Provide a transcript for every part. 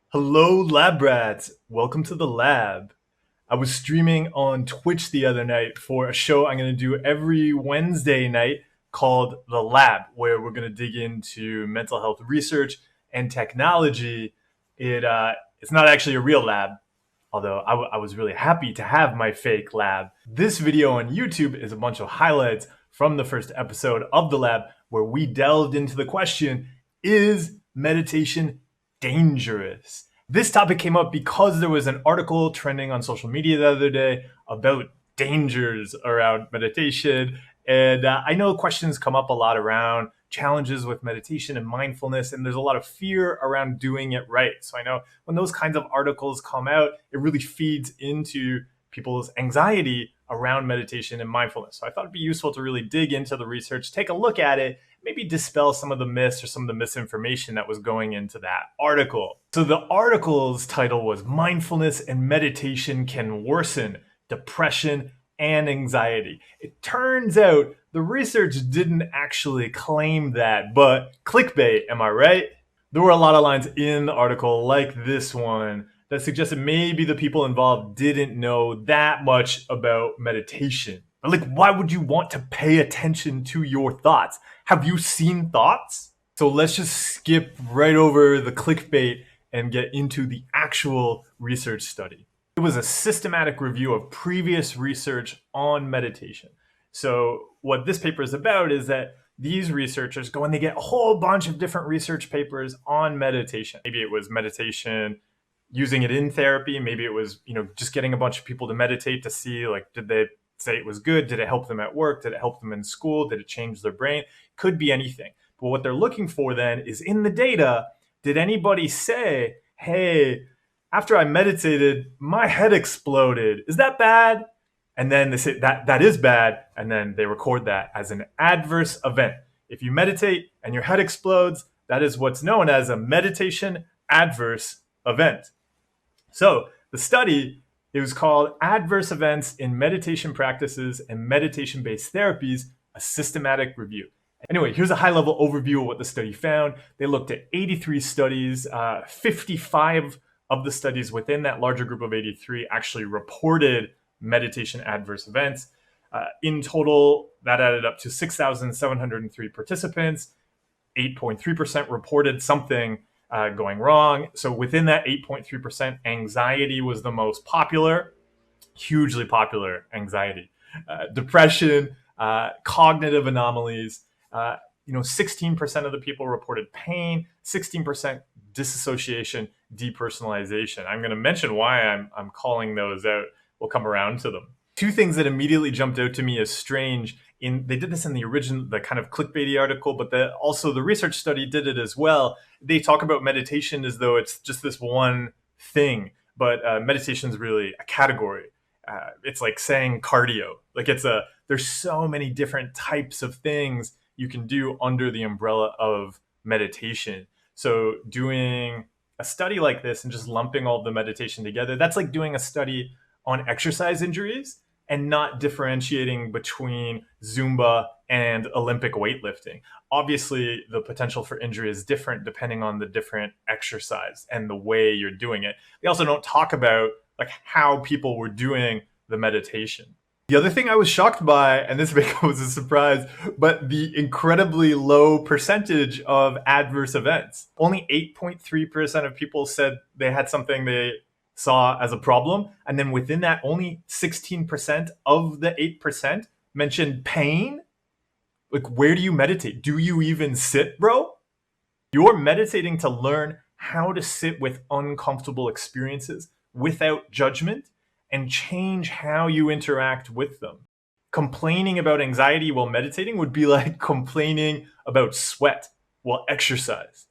Hello, lab rats. Welcome to the lab. I was streaming on Twitch the other night for a show I'm going to do every Wednesday night called The Lab, where we're going to dig into mental health research and technology. It's not actually a real lab, although I was really happy to have my fake lab. This video on YouTube is a bunch of highlights from the first episode of The Lab, where we delved into the question, is meditation dangerous? This topic came up because there was an article trending on social media the other day about dangers around meditation. And I know questions come up a lot around challenges with meditation and mindfulness, and there's a lot of fear around doing it right. So I know when those kinds of articles come out, it really feeds into people's anxiety around meditation and mindfulness. So I thought it'd be useful to really dig into the research, take a look at it, maybe dispel some of the myths or some of the misinformation that was going into that article. So the article's title was Mindfulness and Meditation Can Worsen Depression and Anxiety. It turns out the research didn't actually claim that, but clickbait, am I right? There were a lot of lines in the article like this one that suggested maybe the people involved didn't know that much about meditation. But like, why would you want to pay attention to your thoughts? Have you seen thoughts? So let's just skip right over the clickbait and get into the actual research study. It was a systematic review of previous research on meditation. So what this paper is about is that these researchers go and they get a whole bunch of different research papers on meditation. Maybe it was meditation using it in therapy. Maybe it was, just getting a bunch of people to meditate to see, like, did they say it was good? Did it help them at work? Did it help them in school? Did it change their brain? Could be anything. But what they're looking for then is in the data, did anybody say, hey, after I meditated, my head exploded. Is that bad? And then they say that is bad. And then they record that as an adverse event. If you meditate and your head explodes, that is what's known as a meditation adverse event. So the study, it was called Adverse Events in Meditation Practices and Meditation-Based Therapies, a Systematic Review. Anyway, here's a high-level overview of what the study found. They looked at 83 studies. 55 of the studies within that larger group of 83 actually reported meditation adverse events. In total, that added up to 6,703 participants. 8.3% reported something going wrong. So within that 8.3%, anxiety was the most popular, hugely popular anxiety. Depression, cognitive anomalies, 16% of the people reported pain, 16% disassociation, depersonalization. I'm going to mention why I'm calling those out. We'll come around to them. Two things that immediately jumped out to me as strange. They did this in the kind of clickbaity article, but also the research study did it as well. They talk about meditation as though it's just this one thing, but meditation is really a category. It's like saying cardio. Like there's so many different types of things you can do under the umbrella of meditation. So doing a study like this and just lumping all the meditation together, that's like doing a study on exercise injuries and not differentiating between Zumba and Olympic weightlifting. Obviously, the potential for injury is different depending on the different exercise and the way you're doing it. They also don't talk about like how people were doing the meditation. The other thing I was shocked by, and this was a surprise, but the incredibly low percentage of adverse events. Only 8.3% of people said they had something they saw as a problem. And then within that, only 16% of the 8% mentioned pain. Like, where do you meditate? Do you even sit, bro? You're meditating to learn how to sit with uncomfortable experiences without judgment and change how you interact with them. Complaining about anxiety while meditating would be like complaining about sweat while exercise.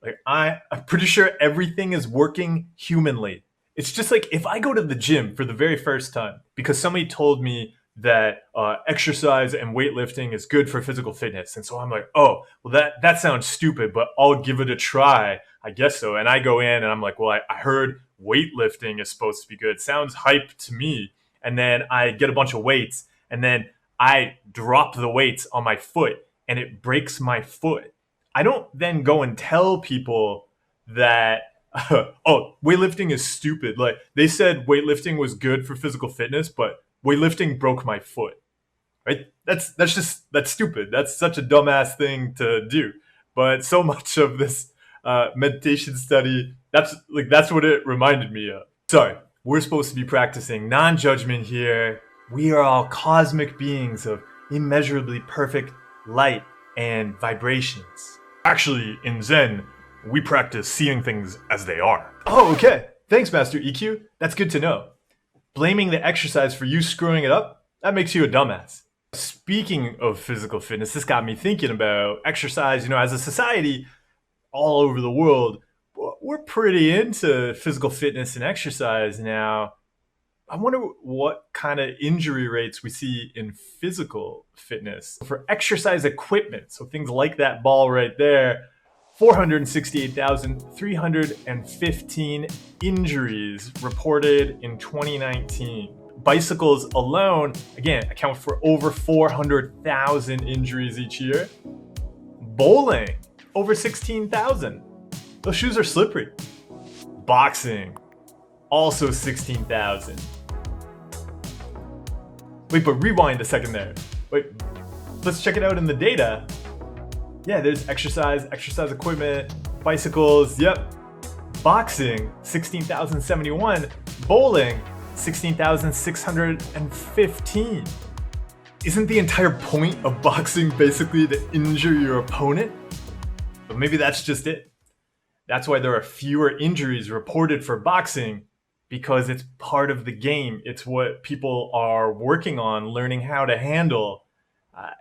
Like, I'm pretty sure everything is working humanly. It's just like if I go to the gym for the very first time because somebody told me that exercise and weightlifting is good for physical fitness. And so I'm like, oh, well, that sounds stupid, but I'll give it a try. I guess so. And I go in and I'm like, well, I heard weightlifting is supposed to be good. Sounds hype to me. And then I get a bunch of weights and then I drop the weights on my foot and it breaks my foot. I don't then go and tell people that Oh, weightlifting is stupid. Like they said weightlifting was good for physical fitness, but weightlifting broke my foot. Right? That's stupid. That's such a dumbass thing to do. But so much of this meditation study, that's what it reminded me of. Sorry, we're supposed to be practicing non-judgment here. We are all cosmic beings of immeasurably perfect light and vibrations. Actually, in Zen, we practice seeing things as they are. Oh, okay. Thanks, Master EQ. That's good to know. Blaming the exercise for you screwing it up, that makes you a dumbass. Speaking of physical fitness, this got me thinking about exercise. As a society all over the world, we're pretty into physical fitness and exercise now. I wonder what kind of injury rates we see in physical fitness for exercise equipment. So things like that ball right there, 468,315 injuries reported in 2019. Bicycles alone, again, account for over 400,000 injuries each year. Bowling, over 16,000. Those shoes are slippery. Boxing, also 16,000. Wait, but rewind a second there. Wait, let's check it out in the data. Yeah, there's exercise equipment, bicycles, yep. Boxing, 16,071. Bowling, 16,615. Isn't the entire point of boxing basically to injure your opponent? But maybe that's just it. That's why there are fewer injuries reported for boxing, because it's part of the game. It's what people are working on, learning how to handle.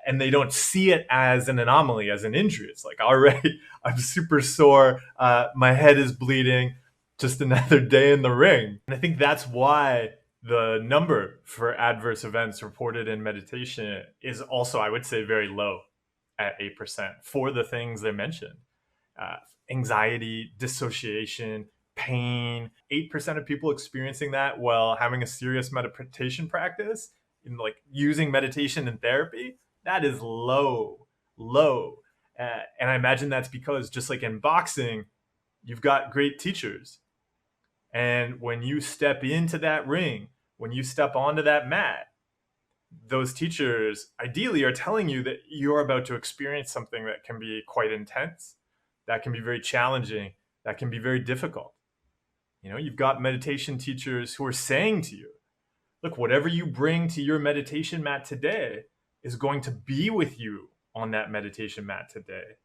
And they don't see it as an anomaly, as an injury. It's like, already, I'm super sore. My head is bleeding. Just another day in the ring. And I think that's why the number for adverse events reported in meditation is also, I would say, very low at 8% for the things they mentioned. Anxiety, dissociation, pain. 8% of people experiencing that while having a serious meditation practice, in like using meditation and therapy, that is low. And I imagine that's because, just like in boxing, you've got great teachers. And when you step into that ring, when you step onto that mat, those teachers ideally are telling you that you're about to experience something that can be quite intense, that can be very challenging, that can be very difficult. You've got meditation teachers who are saying to you, look, whatever you bring to your meditation mat today is going to be with you on that meditation mat today.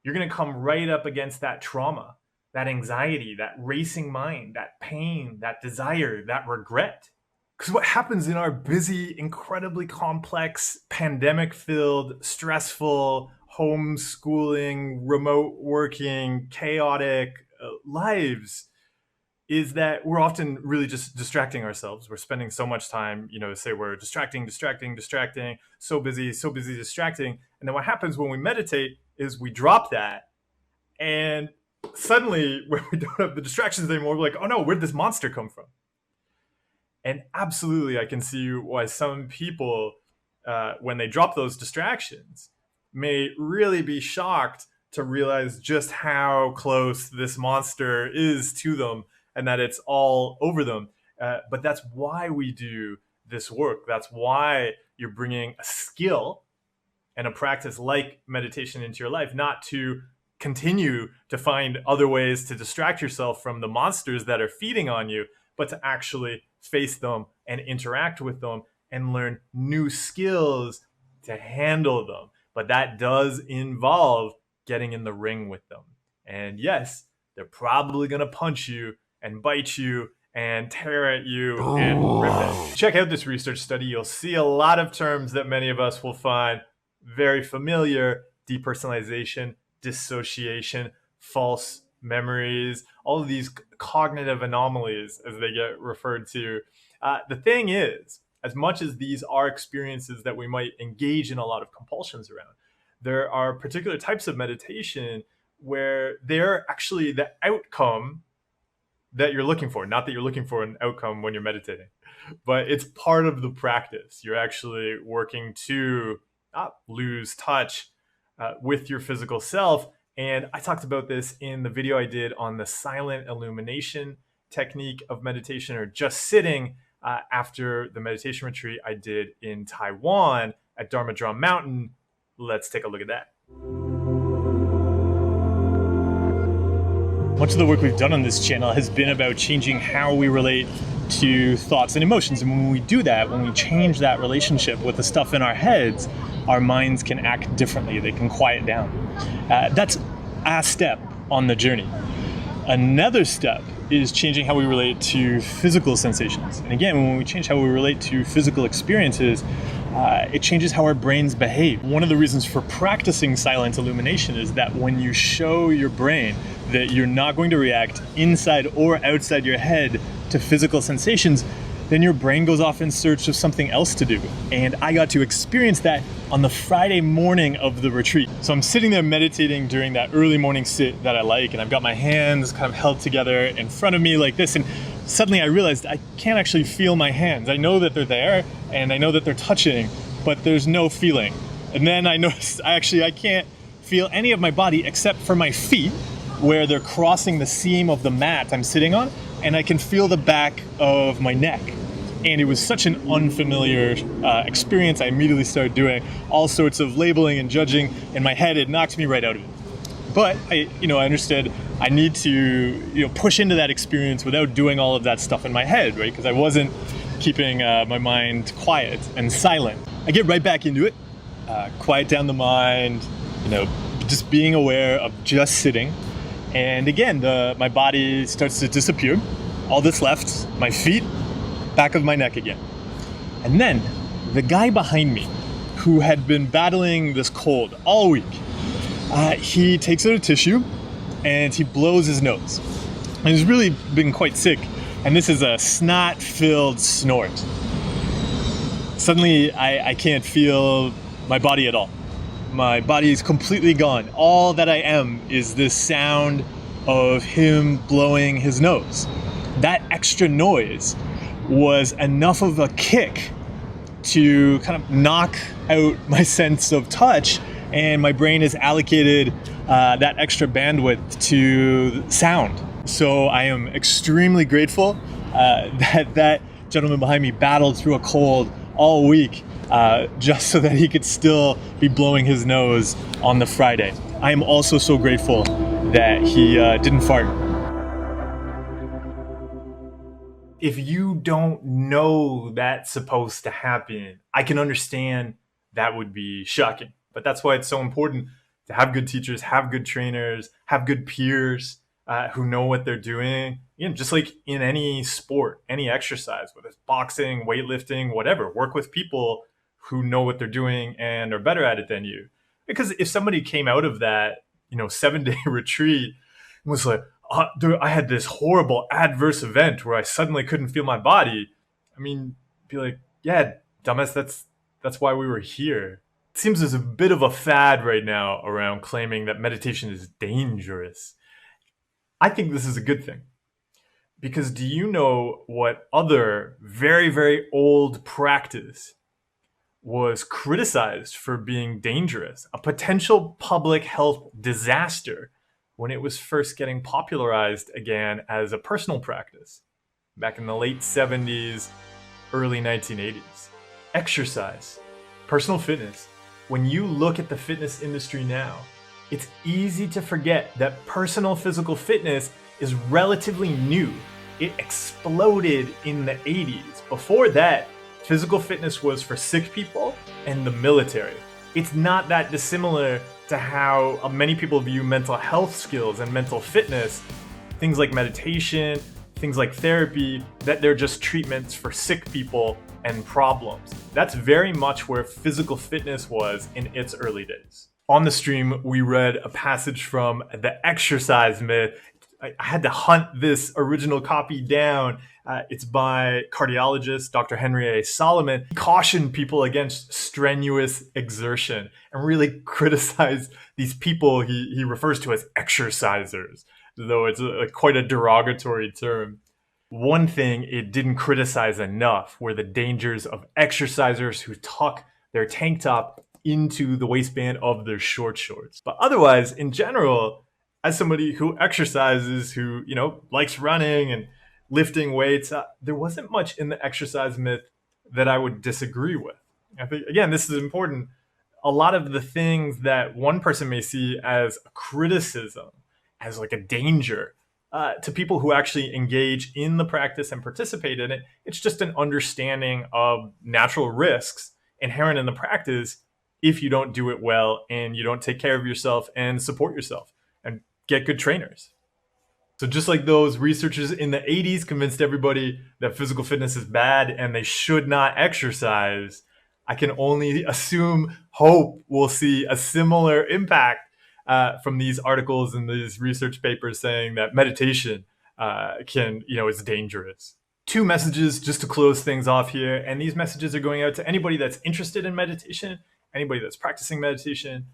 You're going to come right up against that trauma, that anxiety, that racing mind, that pain, that desire, that regret. Because what happens in our busy, incredibly complex, pandemic-filled, stressful, homeschooling, remote working, chaotic lives is that we're often really just distracting ourselves. We're spending so much time, say we're distracting, so busy, distracting. And then what happens when we meditate is we drop that, and suddenly, when we don't have the distractions anymore, we're like, oh no, where'd this monster come from? And absolutely, I can see why some people, when they drop those distractions, may really be shocked to realize just how close this monster is to them and that it's all over them. But that's why we do this work. That's why you're bringing a skill and a practice like meditation into your life, not to continue to find other ways to distract yourself from the monsters that are feeding on you, but to actually face them and interact with them and learn new skills to handle them. But that does involve getting in the ring with them. And yes, they're probably going to punch you and bite you and tear at you and rip at you. Check out this research study. You'll see a lot of terms that many of us will find very familiar: depersonalization, dissociation, false memories, all of these cognitive anomalies as they get referred to. The thing is, as much as these are experiences that we might engage in a lot of compulsions around, there are particular types of meditation where they're actually the outcome that you're looking for. Not that you're looking for an outcome when you're meditating, but it's part of the practice. You're actually working to not lose touch with your physical self And I talked about this in the video I did on the silent illumination technique of meditation, or just sitting, after the meditation retreat I did in Taiwan at Dharma Drum Mountain. Let's take a look at that. Much of the work we've done on this channel has been about changing how we relate to thoughts and emotions. And when we do that, when we change that relationship with the stuff in our heads, our minds can act differently. They can quiet down. That's a step on the journey. Another step is changing how we relate to physical sensations. And again, when we change how we relate to physical experiences, it changes how our brains behave. One of the reasons for practicing silent illumination is that when you show your brain that you're not going to react inside or outside your head to physical sensations, then your brain goes off in search of something else to do. And I got to experience that on the Friday morning of the retreat. So I'm sitting there meditating during that early morning sit that I like, and I've got my hands kind of held together in front of me like this, and suddenly I realized I can't actually feel my hands. I know that they're there, and I know that they're touching, but there's no feeling. And then I noticed I can't feel any of my body except for my feet, where they're crossing the seam of the mat I'm sitting on, and I can feel the back of my neck. And it was such an unfamiliar experience. I immediately started doing all sorts of labeling and judging in my head. It knocked me right out of it. But I understood I need to push into that experience without doing all of that stuff in my head, right? Because I wasn't keeping my mind quiet and silent. I get right back into it, quiet down the mind, just being aware of just sitting. And again, my body starts to disappear. All that's left, my feet, back of my neck again. And then the guy behind me, who had been battling this cold all week, he takes out a tissue and he blows his nose. And he's really been quite sick. And this is a snot-filled snort. Suddenly, I can't feel my body at all. My body is completely gone. All that I am is this sound of him blowing his nose. That extra noise was enough of a kick to kind of knock out my sense of touch, and my brain has allocated that extra bandwidth to sound. So I am extremely grateful that gentleman behind me battled through a cold all week just so that he could still be blowing his nose on the Friday. I am also so grateful that he didn't fart. If you don't know that's supposed to happen, I can understand that would be shocking. But that's why it's so important to have good teachers, have good trainers, have good peers who know what they're doing. Just like in any sport, any exercise, whether it's boxing, weightlifting, whatever, work with people who know what they're doing and are better at it than you. Because if somebody came out of that, 7-day retreat and was like, dude, I had this horrible adverse event where I suddenly couldn't feel my body, be like, yeah, dumbass, that's why we were here. It seems there's a bit of a fad right now around claiming that meditation is dangerous. I think this is a good thing. Because do you know what other very, very old practice was criticized for being dangerous, a potential public health disaster, when it was first getting popularized again as a personal practice back in the late 70s, early 1980s? Exercise, personal fitness. When you look at the fitness industry now, it's easy to forget that personal physical fitness is relatively new. It exploded in the 80s. Before that, physical fitness was for sick people and the military. It's not that dissimilar to how many people view mental health skills and mental fitness, things like meditation, things like therapy, that they're just treatments for sick people and problems. That's very much where physical fitness was in its early days. On the stream, we read a passage from The Exercise Myth. I had to hunt this original copy down. It's by cardiologist Dr. Henry A. Solomon. He cautioned people against strenuous exertion and really criticized these people he refers to as exercisers, though it's quite a derogatory term. One thing it didn't criticize enough were the dangers of exercisers who tuck their tank top into the waistband of their short shorts. But otherwise, in general, as somebody who exercises, who, likes running and lifting weights, there wasn't much in the exercise myth that I would disagree with. I think, again, this is important. A lot of the things that one person may see as a criticism, as like a danger, to people who actually engage in the practice and participate in it, it's just an understanding of natural risks inherent in the practice if you don't do it well and you don't take care of yourself and support yourself and get good trainers. So just like those researchers in the 80s convinced everybody that physical fitness is bad and they should not exercise, I can only hope we'll see a similar impact from these articles and these research papers saying that meditation is dangerous. Two messages just to close things off here, and these messages are going out to anybody that's interested in meditation, anybody that's practicing meditation,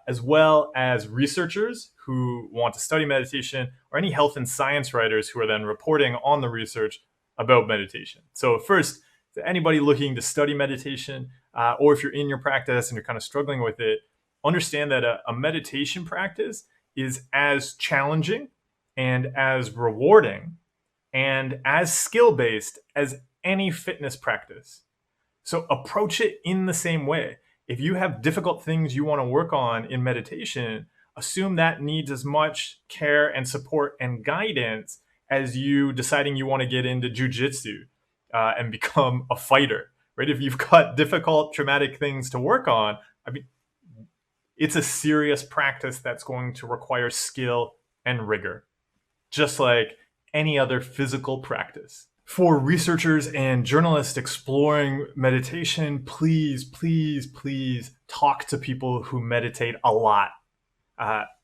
as well as researchers who want to study meditation, or any health and science writers who are then reporting on the research about meditation. So first, to anybody looking to study meditation, or if you're in your practice and you're kind of struggling with it, understand that a meditation practice is as challenging and as rewarding and as skill-based as any fitness practice. So approach it in the same way. If you have difficult things you want to work on in meditation, assume that needs as much care and support and guidance as you deciding you want to get into jujitsu and become a fighter, right? If you've got difficult, traumatic things to work on, it's a serious practice that's going to require skill and rigor, just like any other physical practice. For researchers and journalists exploring meditation, please, please, please talk to people who meditate a lot.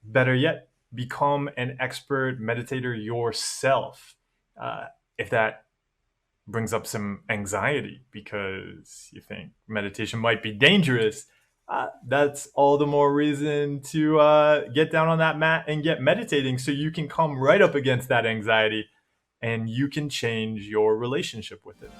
Better yet, become an expert meditator yourself. If that brings up some anxiety because you think meditation might be dangerous, that's all the more reason to get down on that mat and get meditating so you can come right up against that anxiety and you can change your relationship with it.